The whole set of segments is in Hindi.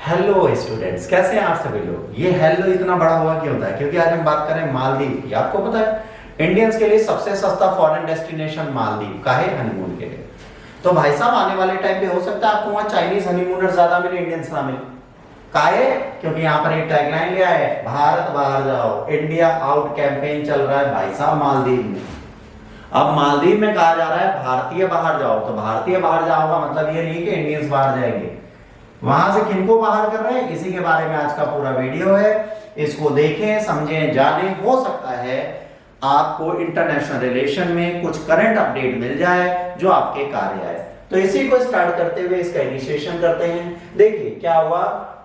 हेलो स्टूडेंट्स, कैसे हैं आप सभी लोग। ये हेलो इतना बड़ा हुआ क्यों होता है? क्योंकि आज हम बात करें मालदीव की। आपको पता है इंडियंस के लिए सबसे सस्ता फॉरेन डेस्टिनेशन मालदीव का है हनीमून के लिए। तो भाई साहब आने वाले टाइम पे हो सकता है आपको वहां चाइनीज हनीमूनर ज्यादा मिले, इंडियंस ना मिले। काहे? क्योंकि यहाँ पर एक टैगलाइन लिया है, भारत बाहर जाओ, इंडिया आउट कैंपेन चल रहा है भाई साहब मालदीव में। अब मालदीव में कहा जा रहा है भारतीय बाहर जाओ, तो भारतीय बाहर जाओ का मतलब ये नहीं कि इंडियंस बाहर जाएंगे। वहां से किनको बाहर कर रहे हैं, इसी के बारे में आज का पूरा वीडियो है। इसको देखें, समझें, जानें। हो सकता है आपको इंटरनेशनल रिलेशन में कुछ करंट अपडेट मिल जाए जो आपके कार्य आए। तो इसी को स्टार्ट करते हुए इसका इनिशिएशन करते हैं। देखिए क्या हुआ,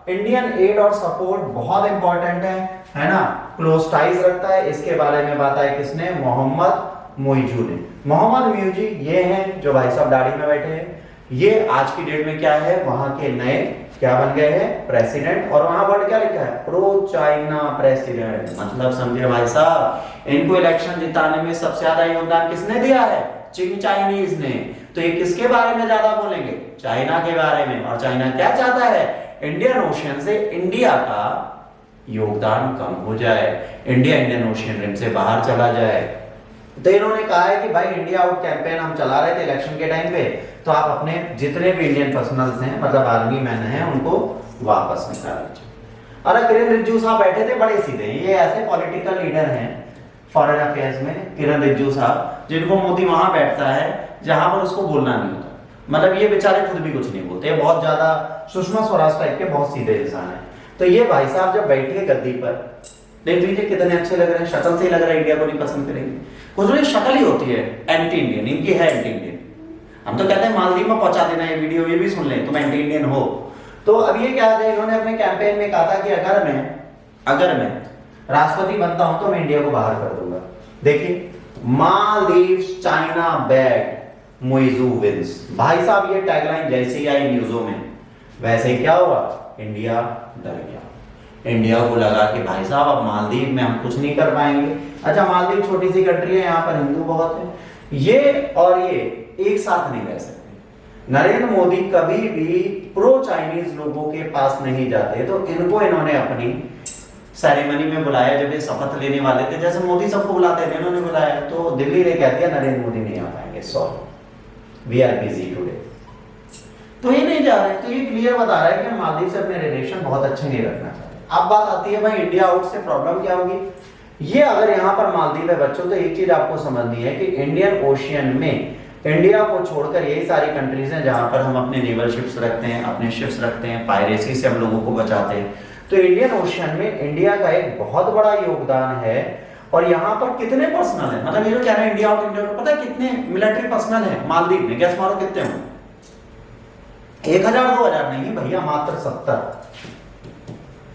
इंडियन एड और सपोर्ट बहुत इंपॉर्टेंट है ना, क्लोज टाइज रखता है। इसके बारे में बात आई किसने? मोहम्मद मोइजू ने। मोहम्मद मोइजू ये हैं जो भाई साहब दाढ़ी में बैठे हैं। ये आज की डेट में क्या है, वहां के नए क्या बन गए हैं? प्रेसिडेंट। और वहां वर्ड क्या लिखा है? Pro China president. मतलब समझे भाई साहब, इनको इलेक्शन जिताने में सबसे ज्यादा योगदान किसने दिया है? चीन चाइनीज ने। तो ये किसके बारे में ज्यादा बोलेंगे? चाइना के बारे में। और चाइना क्या चाहता है? इंडियन ओशियन से इंडिया का योगदान कम हो जाए, इंडिया इंडियन ओशियन रिम से बाहर चला जाए। तो इन्होंने कहा है कि भाई इंडिया आउट कैंपेन हम चला रहे थे इलेक्शन के टाइम पे, तो आप अपने जितने भी इंडियन पर्सनल्स हैं, मतलब आर्मी मैन हैं, उनको वापस निकाल लीजिए। अरे किरण रिजिजू साहब बैठे थे बड़े सीधे, ये ऐसे पॉलिटिकल लीडर हैं फॉरेन अफेयर्स में, किरण रिजिजू साहब, जिनको मोदी वहां बैठता है जहां पर उसको बोलना नहीं होता। मतलब ये बेचारे खुद भी कुछ नहीं बोलते, बहुत ज्यादा सुषमा स्वराज टाइप के बहुत सीधे इंसान है। तो ये भाई साहब जब बैठे गद्दी पर, देख लीजिए कितने अच्छे लग रहे हैं, शक्ल से ही लग रहा है इंडिया को नहीं पसंद करेंगे। कुछ लोग शक्ल ही होती है एंटी इंडियन, इनकी है एंटी इंडियन। हम तो कहते हैं मालदीव में पहुंचा देना ये वीडियो, ये भी सुन लें तुम एंटी इंडियन हो। तो अब ये क्या है, इन्होंने अपने कैंपेन में कहा था कि अगर मैं राष्ट्रपति बनता हूं तो मैं इंडिया को बाहर कर दूंगा। देखिए, Maldives China bad, Muizzu wins. भाई साहब ये टैगलाइन जैसे ही आई न्यूज़ों में, वैसे ही क्या हुआ? इंडिया डर गया। इंडिया को लगा कि भाई साहब अब मालदीव में हम कुछ नहीं कर पाएंगे। अच्छा, मालदीव छोटी सी कंट्री है, यहाँ पर हिंदू बहुत है, ये और ये एक साथ नहीं रह सकते। नरेंद्र मोदी कभी भी प्रो चाइनीज लोगों के पास नहीं जाते, तो इनको इन्होंने अपनी सेरेमनी में बुलाया जब ये शपथ लेने वाले थे। जैसे मोदी सबको बुलाते थे, इन्होंने बुलाया तो दिल्ली ने कह दिया नरेंद्र मोदी नहीं आ पाएंगे, sorry we are busy today. तो ये नहीं जा रहे। तो ये क्लियर बता रहा है कि हम मालदीव से अपने रिलेशन बहुत अच्छे नहीं रखना चाहते। अब बात आती है भाई इंडिया आउट से प्रॉब्लम क्या होगी। ये अगर यहाँ पर मालदीव है बच्चों, तो एक चीज आपको समझनी है कि इंडियन ओशियन में इंडिया को छोड़कर यही सारी कंट्रीज हैं जहां पर हम अपने नेवल शिप्स रखते हैं, अपने शिप्स रखते हैं, पायरेसी से हम लोगों को बचाते हैं। तो इंडियन ओशियन में इंडिया का एक बहुत बड़ा योगदान है। और यहाँ पर कितने पर्सनल है, मतलब ये जो कह रहे हैं इंडिया आउट, इंडिया आउट, पता है कितने मिलिट्री पर्सनल है मालदीव में? गैस मारो कितने हो? 1000 2000 नहीं भैया, मात्र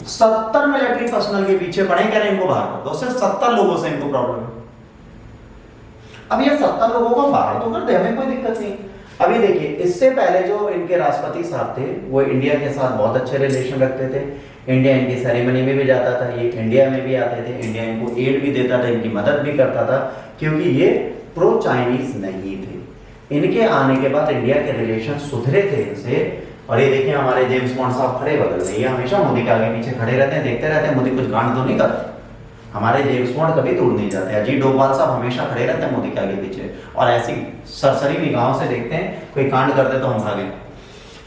70 मिलिट्री पर्सनल के पीछे पड़े, कह रहे हैं इनको बाहर कर दो। सिर्फ 70 लोगों से इनको प्रॉब्लम है। अब ये 70 लोगों को बाहर तो कर दे, हमें कोई दिक्कत नहीं। अभी देखिए, इससे पहले जो इनके राष्ट्रपति साहब थे वो इंडिया के साथ बहुत अच्छे रिलेशन रखते थे। इंडिया इनकी सेरेमनी में भी जाता था, ये इंडिया में भी आते थे, इंडिया इनको एड भी देता था, इनकी मदद भी करता था, क्योंकि ये प्रो चाइनीज नहीं थे। इनके आने के बाद इंडिया के रिलेशन सुधरे थे इनसे। और ये देखिए हमारे जेम्स बॉन्ड साहब खड़े बगल में, ये हमेशा मोदी के आगे पीछे खड़े रहते हैं, देखते रहते हैं मोदी कुछ कांड तो नहीं करते। हमारे जेम्स बॉन्ड कभी दूर नहीं जाते। अजीत डोभाल साहब हमेशा खड़े रहते हैं मोदी के आगे पीछे, और ऐसी सरसरी निगाहों से देखते हैं, कोई कांड कर दे तो हम भागे।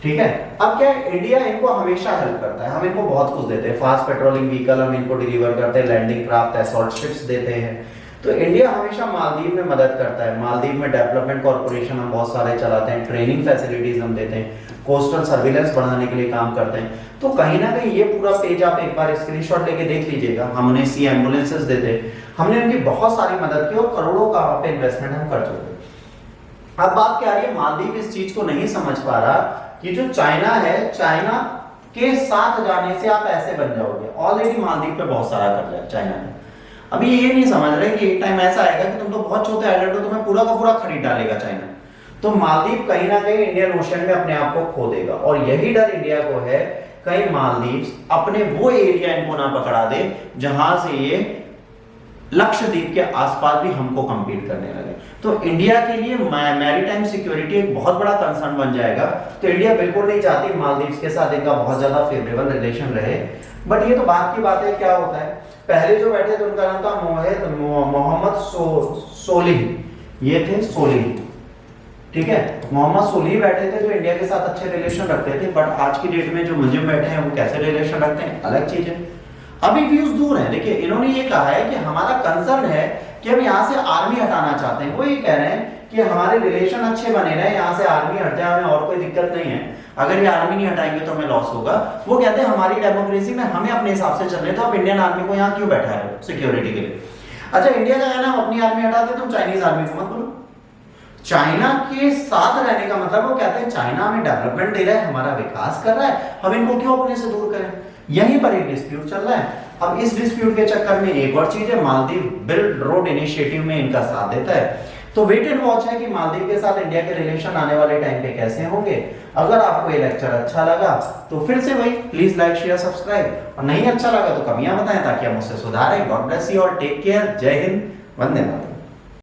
ठीक है। अब क्या है, इंडिया इनको हमेशा हेल्प करता है, हम इनको बहुत कुछ देते हैं, फास्ट पेट्रोलिंग व्हीकल हम इनको डिलीवर करते हैं, लैंडिंग क्राफ्ट, असॉल्ट शिप्स देते हैं। तो इंडिया हमेशा मालदीव में मदद करता है। मालदीव में डेवलपमेंट कॉर्पोरेशन हम बहुत सारे चलाते हैं, ट्रेनिंग फैसिलिटीज हम देते हैं, कोस्टल सर्विलेंस बढ़ाने के लिए काम करते हैं। तो कहीं ना कहीं ये पूरा पेज आप एक बार स्क्रीनशॉट लेके देख लीजिएगा। हम उन्हें सी एम्बुलेंसेस देते हैं, हमने उनकी बहुत सारी मदद की और करोड़ों का वहां पे इन्वेस्टमेंट हम कर चुके हैं। अब बात क्या आ रही है, मालदीव इस चीज को नहीं समझ पा रहा कि जो चाइना है, चाइना के साथ जाने से आप ऐसे बन जाओगे। ऑलरेडी मालदीव पे बहुत सारा कर्जा है चाइना ने। अभी ये नहीं समझ रहे कि एक टाइम ऐसा आएगा कि तुम तो बहुत छोटे आइलैंड हो, तुम्हें पूरा का पूरा खरीद डालेगा चाइना। तो मालदीव कहीं ना कहीं इंडियन ओशन में अपने आप को खो देगा। और यही डर इंडिया को है, कहीं मालदीव अपने वो एरिया इनको ना पकड़ा दे जहां से ये लक्षद्वीप के आसपास भी हमको compete करने लगे। तो इंडिया के लिए मैरीटाइम सिक्योरिटी एक बहुत बड़ा कंसर्न बन जाएगा। तो इंडिया बिल्कुल नहीं चाहती मालदीव्स के साथ इनका बहुत ज्यादा फेवरेबल रिलेशन रहे। बट ये तो बात की बात है, क्या होता है, पहले जो बैठे थे उनका नाम था मोहम्मद सोलिह, ये थे सोलिह, ठीक है, मोहम्मद सोलिह बैठे थे जो इंडिया के साथ अच्छे रिलेशन रखते थे। बट आज की डेट में जो मुल्जिम बैठे हैं वो कैसे रिलेशन रखते हैं, अलग चीज है। अभी व्यूज दूर है। देखिए इन्होंने ये कहा है कि हमारा कंसर्न है कि हम यहाँ से आर्मी हटाना चाहते हैं। वो ये कह रहे हैं कि हमारे रिलेशन अच्छे बने रहे, यहाँ से आर्मी हट जाए, हमें और कोई दिक्कत नहीं है। अगर ये आर्मी नहीं हटाएंगे तो हमें लॉस होगा। वो कहते हैं हमारी डेमोक्रेसी में हमें अपने हिसाब से चलने, तो अब इंडियन आर्मी को यहाँ क्यों बैठा है सिक्योरिटी के लिए। अच्छा, इंडिया का कहना अपनी आर्मी हटा दे, तुम चाइनीज आर्मी को मत बोलो। चाइना के साथ रहने का मतलब, वो कहते हैं चाइना हमें डेवलपमेंट दे रहा है, हमारा विकास कर रहा है, हम इनको क्यों अपने से दूर करें। यहीं पर एक डिस्प्यूट चल रहा है। अब इस डिस्प्यूट के चक्कर में एक और चीज है, मालदीव बिल्ड रोड इनिशिएटिव में इनका साथ देता है। तो वेट एंड वॉच है कि मालदीव के साथ इंडिया के रिलेशन आने वाले टाइम पे कैसे होंगे। अगर आपको ये लेक्चर अच्छा लगा तो फिर से वही प्लीज लाइक शेयर सब्सक्राइब, और नहीं अच्छा लगा तो कमियां बताएं ताकि हम उससे सुधारें। God bless you all, take care, जय हिंद, वंदे मातरम।